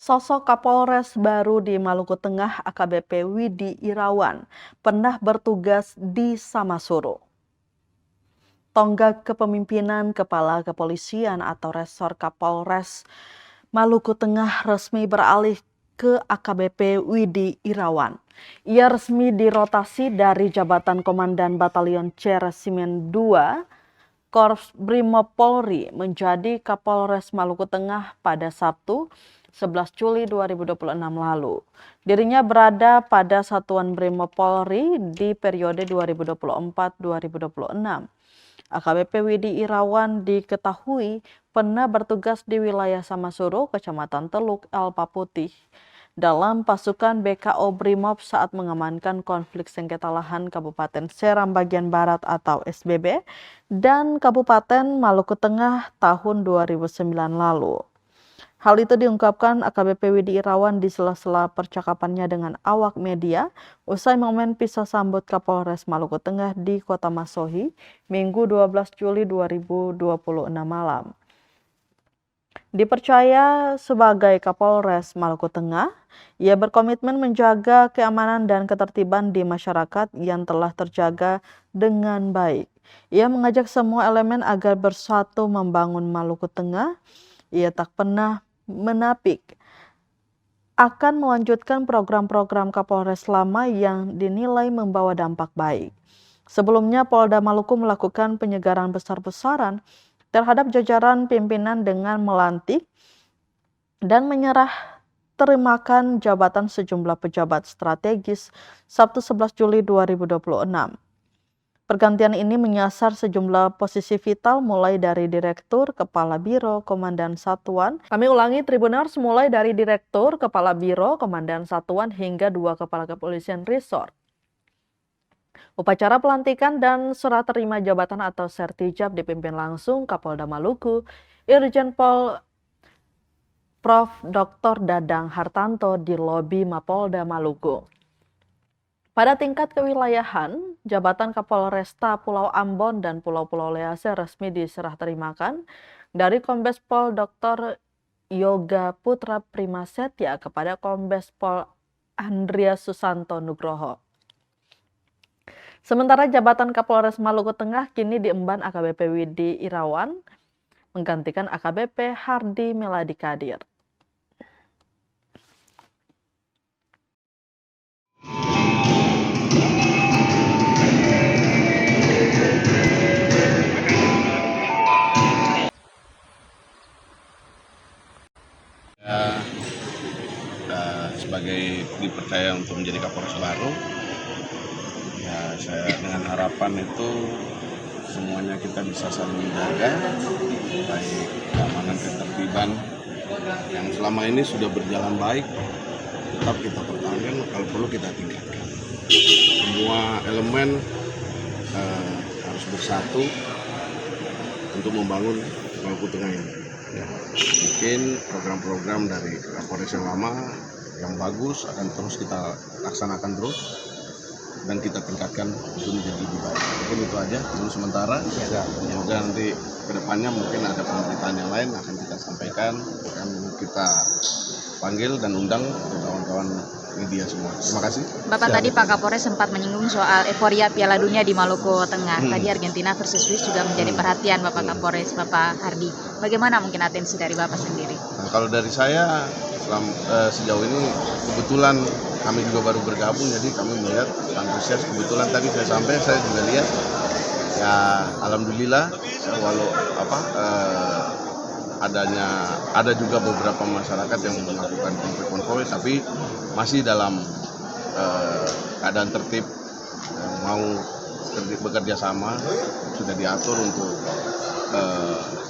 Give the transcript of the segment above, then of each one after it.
Sosok Kapolres baru di Maluku Tengah AKBP Widi Irawan pernah bertugas di Samasuru. Tonggak kepemimpinan Kepala Kepolisian atau Resor Kapolres Maluku Tengah resmi beralih ke AKBP Widi Irawan. Ia resmi dirotasi dari jabatan Komandan Batalion C Resimen 2 Korps Brimob Polri menjadi Kapolres Maluku Tengah pada Sabtu 11 Juli 2026 lalu. Dirinya berada pada Satuan Brimob Polri di periode 2024-2026. AKBP Widi Irawan diketahui pernah bertugas di wilayah Samasuru, Kecamatan Teluk, Elpa Putih, dalam pasukan BKO Brimob saat mengamankan konflik sengketa lahan Kabupaten Seram bagian Barat atau SBB dan Kabupaten Maluku Tengah tahun 2009 lalu. Hal itu diungkapkan AKBP Widi Irawan di sela-sela percakapannya dengan awak media usai momen pisah sambut Kapolres Maluku Tengah di Kota Masohi, Minggu 12 Juli 2026 malam. Dipercaya sebagai Kapolres Maluku Tengah, ia berkomitmen menjaga keamanan dan ketertiban di masyarakat yang telah terjaga dengan baik. Ia mengajak semua elemen agar bersatu membangun Maluku Tengah. Ia tak pernah menapik akan melanjutkan program-program Kapolres lama yang dinilai membawa dampak baik. Sebelumnya, Polda Maluku melakukan penyegaran besar-besaran terhadap jajaran pimpinan dengan melantik dan menyerah terimakan jabatan sejumlah pejabat strategis Sabtu 11 Juli 2026. Pergantian ini menyasar sejumlah posisi vital mulai dari Direktur, Kepala Biro, Komandan Satuan. Tribuners mulai dari Direktur, Kepala Biro, Komandan Satuan hingga 2 Kepala Kepolisian Resort. Upacara pelantikan dan serah terima jabatan atau sertijab dipimpin langsung Kapolda Maluku, Irjen Pol Prof. Dr. Dadang Hartanto di lobi Mapolda Maluku. Pada tingkat kewilayahan, jabatan Kapolresta Pulau Ambon dan Pulau-Pulau Lease resmi diserah terimakan dari Kombes Pol Dr. Yoga Putra Primasetya kepada Kombes Pol Andreas Susanto Nugroho. Sementara jabatan Kapolres Maluku Tengah kini diemban AKBP Widi Irawan menggantikan AKBP Hardi Meladi Kadir. Sebagai dipercaya untuk menjadi Kapolres baru, ya saya dengan harapan itu semuanya kita bisa saling menjaga, baik keamanan ketertiban yang selama ini sudah berjalan baik, tetap kita pertahankan, kalau perlu kita tingkatkan. Semua elemen harus bersatu untuk membangun Maluku Tengah ini. Ya, mungkin program-program dari Kapolres yang lama yang bagus akan terus kita laksanakan terus dan kita tingkatkan untuk menjadi lebih baik. Mungkin itu aja dulu sementara. Semoga nanti kedepannya mungkin ada pemberitaan yang lain akan kita sampaikan, akan kita panggil dan undang kawan-kawan media semua. Terima kasih. Bapak tadi Pak Kapolres sempat menyinggung soal euforia Piala Dunia di Maluku Tengah. Tadi Argentina versus Swiss juga menjadi perhatian Bapak Kapolres, Bapak Hardi. Bagaimana mungkin atensi dari Bapak sendiri? Nah, kalau dari saya sejauh ini kebetulan kami juga baru bergabung, jadi kami melihat antusias. Kebetulan tadi saya juga lihat, ya alhamdulillah, walau ada juga beberapa masyarakat yang melakukan konvoy, tapi masih dalam keadaan tertib, mau bekerja sama, sudah diatur untuk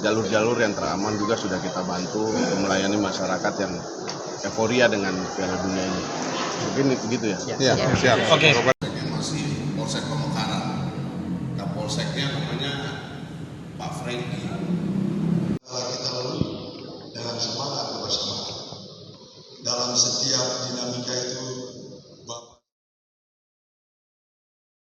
jalur-jalur yang teraman juga sudah kita bantu untuk melayani masyarakat yang euforia dengan Piala Dunia ini. Mungkin itu gitu ya. Ya, siap. Oke. Masih Polsek Pemekaran. Kapolseknya namanya Pak Franky.